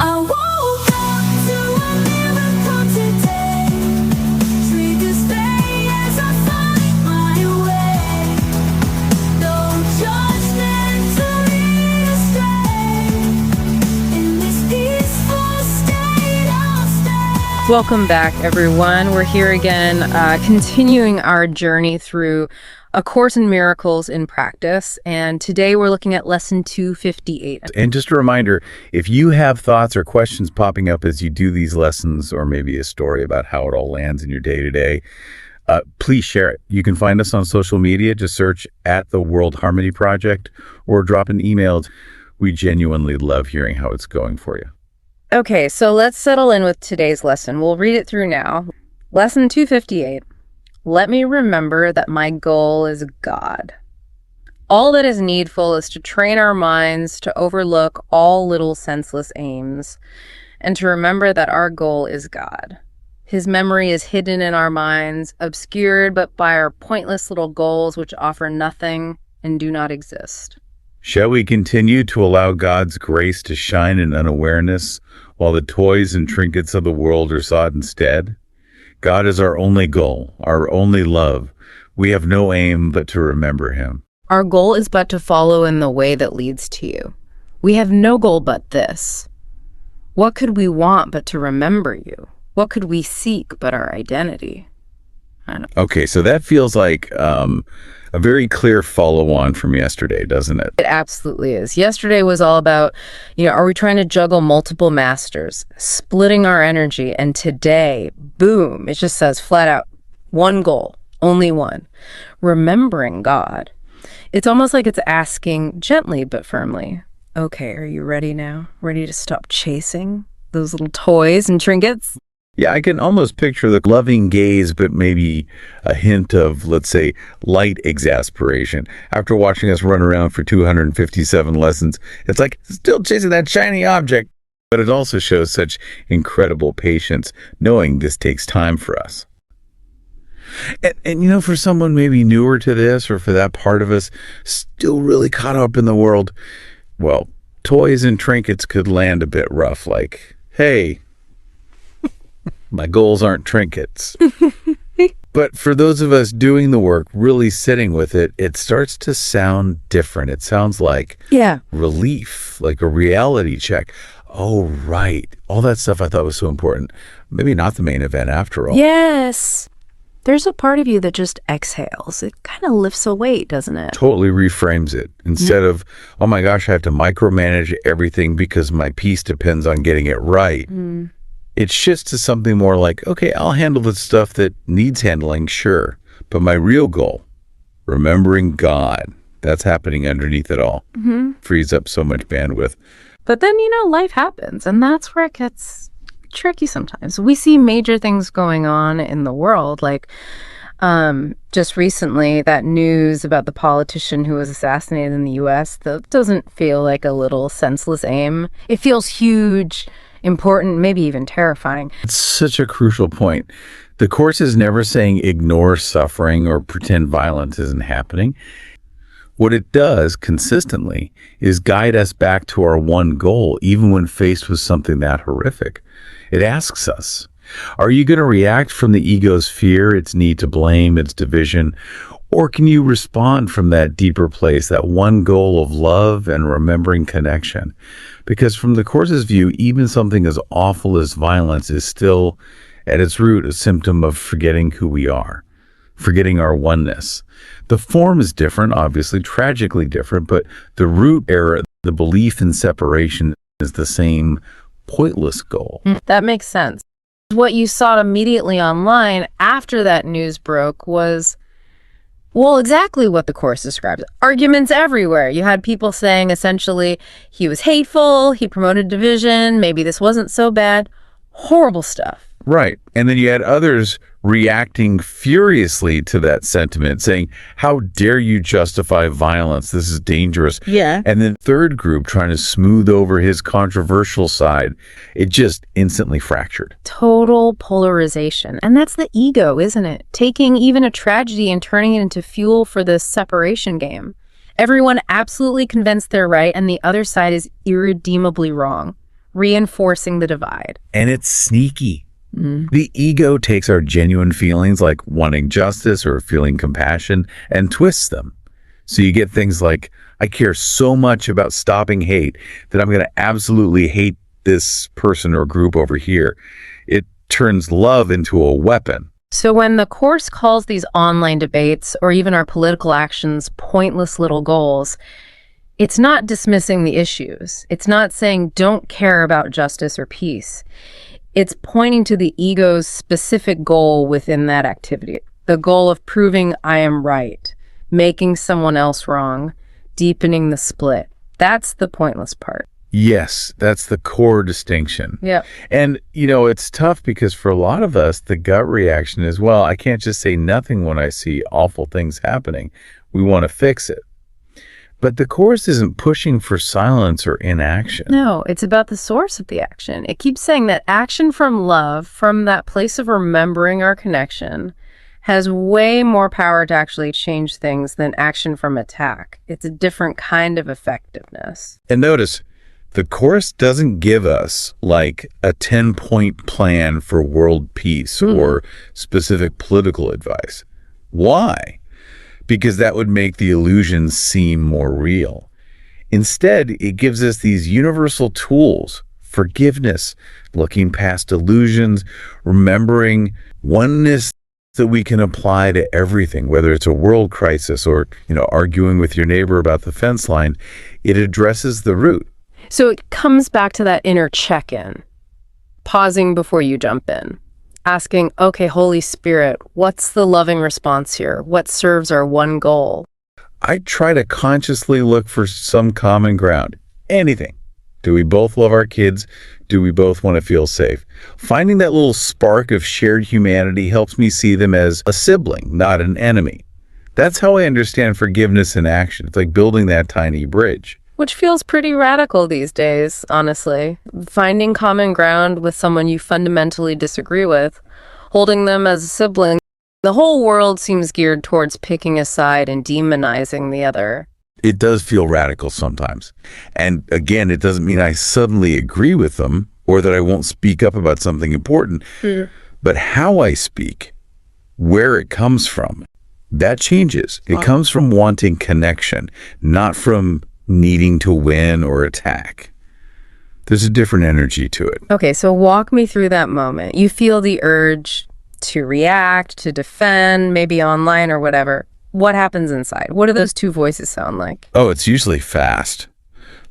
I woke up to a miracle today. Triggers stay as I find my way. No judgment to lead astray. In this peaceful state I'll stay. Welcome back, everyone. We're here again, continuing our journey through A Course in Miracles in Practice. And today we're looking at lesson 258. And just a reminder, if you have thoughts or questions popping up as you do these lessons, or maybe a story about how it all lands in your day-to-day, please share it. You can find us on social media. Just search at the World Harmony Project or drop an email. We genuinely love hearing how it's going for you. Okay, so let's settle in with today's lesson. We'll read it through now. Lesson 258. Let me remember that my goal is God. All that is needful is to train our minds to overlook all little senseless aims and to remember that our goal is God. His memory is hidden in our minds, obscured but by our pointless little goals which offer nothing and do not exist. Shall we continue to allow God's grace to shine in unawareness while the toys and trinkets of the world are sought instead? God is our only goal, our only love. We have no aim but to remember him. Our goal is but to follow in the way that leads to you. We have no goal but this. What could we want but to remember you? What could we seek but our identity? Okay, so that feels like a very clear follow-on from yesterday, doesn't it? It absolutely is. Yesterday was all about, are we trying to juggle multiple masters, splitting our energy? And today, boom, it just says flat out, one goal, only one, remembering God. It's almost like it's asking gently but firmly, okay, are you ready now? Ready to stop chasing those little toys and trinkets? Yeah, I can almost picture the loving gaze, but maybe a hint of, let's say, light exasperation. After watching us run around for 257 lessons, it's like still chasing that shiny object. But it also shows such incredible patience, knowing this takes time for us. And for someone maybe newer to this, or for that part of us still really caught up in the world, well, toys and trinkets could land a bit rough, like, hey, my goals aren't trinkets. But for those of us doing the work, really sitting with it, it starts to sound different. It sounds like relief, like a reality check. Oh, right. All that stuff I thought was so important. Maybe not the main event after all. Yes. There's a part of you that just exhales. It kind of lifts a weight, doesn't it? Totally reframes it. Instead of, oh my gosh, I have to micromanage everything because my peace depends on getting it right. It shifts to something more like, okay, I'll handle the stuff that needs handling, sure. But my real goal, remembering God, that's happening underneath it all. Frees up so much bandwidth. But then, life happens, and that's where it gets tricky sometimes. We see major things going on in the world, like just recently, that news about the politician who was assassinated in the U.S., that doesn't feel like a little senseless aim. It feels huge, important, maybe even terrifying. It's such a crucial point. The Course is never saying ignore suffering or pretend violence isn't happening. What it does consistently is guide us back to our one goal, even when faced with something that horrific. It asks us, are you going to react from the ego's fear, its need to blame, its division, or can you respond from that deeper place, that one goal of love and remembering connection? Because from the Course's view, even something as awful as violence is still, at its root, a symptom of forgetting who we are, forgetting our oneness. The form is different, obviously, tragically different, but the root error, the belief in separation, is the same pointless goal. That makes sense. What you saw immediately online after that news broke was, well, exactly what the Course describes. Arguments everywhere. You had people saying essentially he was hateful, he promoted division, maybe this wasn't so bad. Horrible stuff. Right. And then you had others reacting furiously to that sentiment, saying, how dare you justify violence? This is dangerous. Yeah. And then third group trying to smooth over his controversial side. It just instantly fractured. Total polarization. And that's the ego, isn't it? Taking even a tragedy and turning it into fuel for this separation game. Everyone absolutely convinced they're right and the other side is irredeemably wrong. reinforcing the divide. And it's sneaky. The ego takes our genuine feelings like wanting justice or feeling compassion and twists them. So you get things like, I care so much about stopping hate that I'm going to absolutely hate this person or group over here. It turns love into a weapon. So when the Course calls these online debates or even our political actions pointless little goals, it's not dismissing the issues. It's not saying don't care about justice or peace. It's pointing to the ego's specific goal within that activity, the goal of proving I am right, making someone else wrong, deepening the split. That's the pointless part. Yes, that's the core distinction. Yeah. And, it's tough because for a lot of us, the gut reaction is, well, I can't just say nothing when I see awful things happening. We want to fix it. But the Course isn't pushing for silence or inaction. No, it's about the source of the action. It keeps saying that action from love, from that place of remembering our connection, has way more power to actually change things than action from attack. It's a different kind of effectiveness. And notice, the Course doesn't give us like a 10-point plan for world peace or specific political advice. Why? Because that would make the illusions seem more real. Instead, it gives us these universal tools: forgiveness, looking past illusions, remembering oneness that we can apply to everything, whether it's a world crisis or, arguing with your neighbor about the fence line. It addresses the root. So it comes back to that inner check-in, pausing before you jump in. Asking, okay, Holy Spirit, what's the loving response here? What serves our one goal? I try to consciously look for some common ground. Anything. Do we both love our kids? Do we both want to feel safe? Finding that little spark of shared humanity helps me see them as a sibling, not an enemy. That's how I understand forgiveness in action. It's like building that tiny bridge. Which feels pretty radical these days, honestly. Finding common ground with someone you fundamentally disagree with, holding them as a sibling. The whole world seems geared towards picking a side and demonizing the other. It does feel radical sometimes. And again, it doesn't mean I suddenly agree with them or that I won't speak up about something important. But how I speak, where it comes from, that changes. It comes from wanting connection, not from needing to win or attack. There's a different energy to it. Okay, so walk me through that moment. You feel the urge to react, to defend, maybe online or whatever. What happens inside? What do those two voices sound like? Oh, it's usually fast.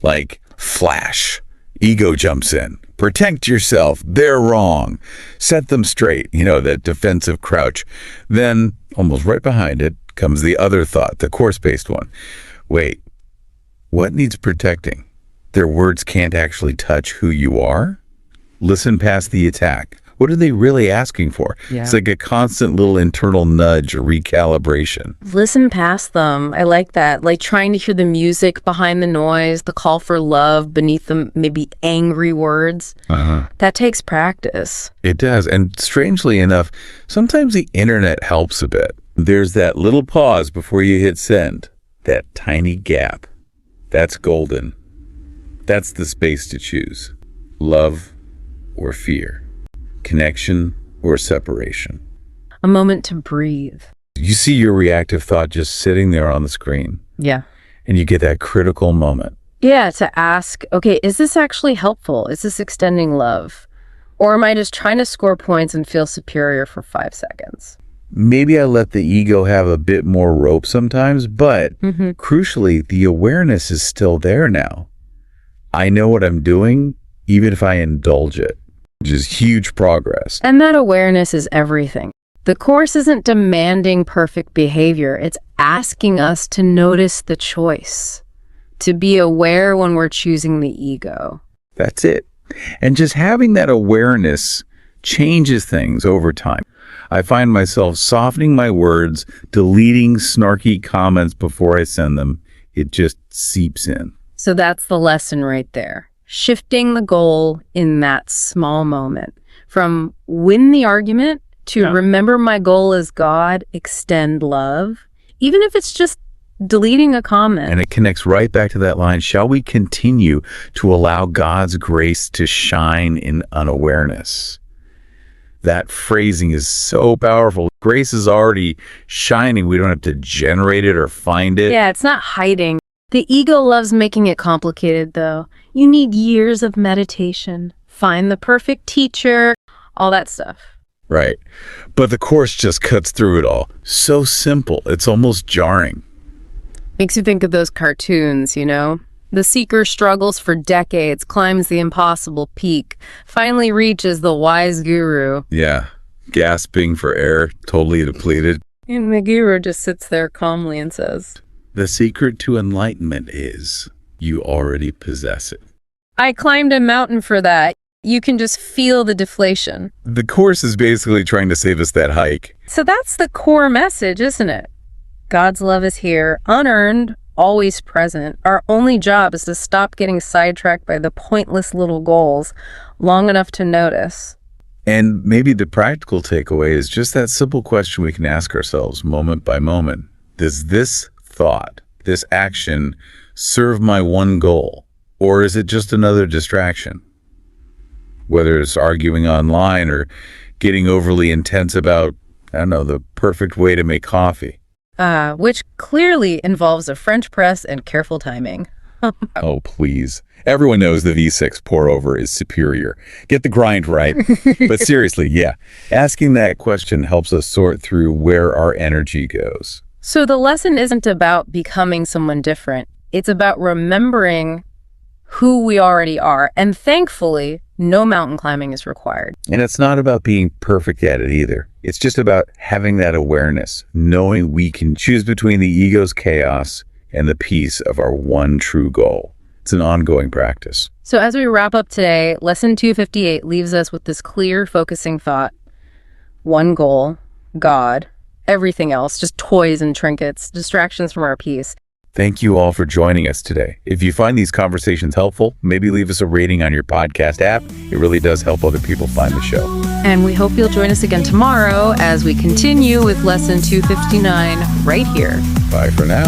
Like flash. Ego jumps in. Protect yourself. They're wrong. Set them straight. That defensive crouch. Then, almost right behind it, comes the other thought, the Course-based one. Wait. What needs protecting? Their words can't actually touch who you are? Listen past the attack. What are they really asking for? Yeah. It's like a constant little internal nudge or recalibration. Listen past them. I like that. Like trying to hear the music behind the noise, the call for love beneath the maybe angry words. That takes practice. It does. And strangely enough, sometimes the internet helps a bit. There's that little pause before you hit send. That tiny gap. That's golden. That's the space to choose. Love or fear. Connection or separation. A moment to breathe. You see your reactive thought just sitting there on the screen, Yeah. and you get that critical moment. Yeah, to ask, okay, is this actually helpful? Is this extending love? Or am I just trying to score points and feel superior for 5 seconds? Maybe I let the ego have a bit more rope sometimes, but crucially, the awareness is still there now. I know what I'm doing, even if I indulge it, which is huge progress. And that awareness is everything. The Course isn't demanding perfect behavior. It's asking us to notice the choice, to be aware when we're choosing the ego. That's it. And just having that awareness changes things over time. I find myself softening my words, deleting snarky comments before I send them. It just seeps in. So that's the lesson right there. Shifting the goal in that small moment. From win the argument to remember my goal is God, extend love. Even if it's just deleting a comment. And it connects right back to that line, shall we continue to allow God's grace to shine in unawareness? That phrasing is so powerful. Grace is already shining. We don't have to generate it or find it. Yeah, it's not hiding. The ego loves making it complicated, though. You need years of meditation, find the perfect teacher, all that stuff. Right. But the Course just cuts through it all. So simple. It's almost jarring. Makes you think of those cartoons, you know? The seeker struggles for decades, climbs the impossible peak, finally reaches the wise guru. Yeah. Gasping for air, totally depleted. And the guru just sits there calmly and says, The secret to enlightenment is you already possess it. I climbed a mountain for that. You can just feel the deflation. The Course is basically trying to save us that hike. So that's the core message, isn't it? God's love is here, unearned, always present. Our only job is to stop getting sidetracked by the pointless little goals long enough to notice. And maybe the practical takeaway is just that simple question we can ask ourselves moment by moment. Does this thought, this action, serve my one goal? Or is it just another distraction? Whether it's arguing online or getting overly intense about, the perfect way to make coffee. Which clearly involves a French press and careful timing. Oh, please. Everyone knows the V6 pour-over is superior. Get the grind right. But seriously, yeah, asking that question helps us sort through where our energy goes. So the lesson isn't about becoming someone different. It's about remembering who we already are. And thankfully, no mountain climbing is required. And it's not about being perfect at it either. It's just about having that awareness, knowing we can choose between the ego's chaos and the peace of our one true goal. It's an ongoing practice. So as we wrap up today, lesson 258 leaves us with this clear, focusing thought. One goal, God. Everything else, just toys and trinkets, distractions from our peace. Thank you all for joining us today. If you find these conversations helpful, maybe leave us a rating on your podcast app. It really does help other people find the show. And we hope you'll join us again tomorrow as we continue with lesson 259 right here. Bye for now.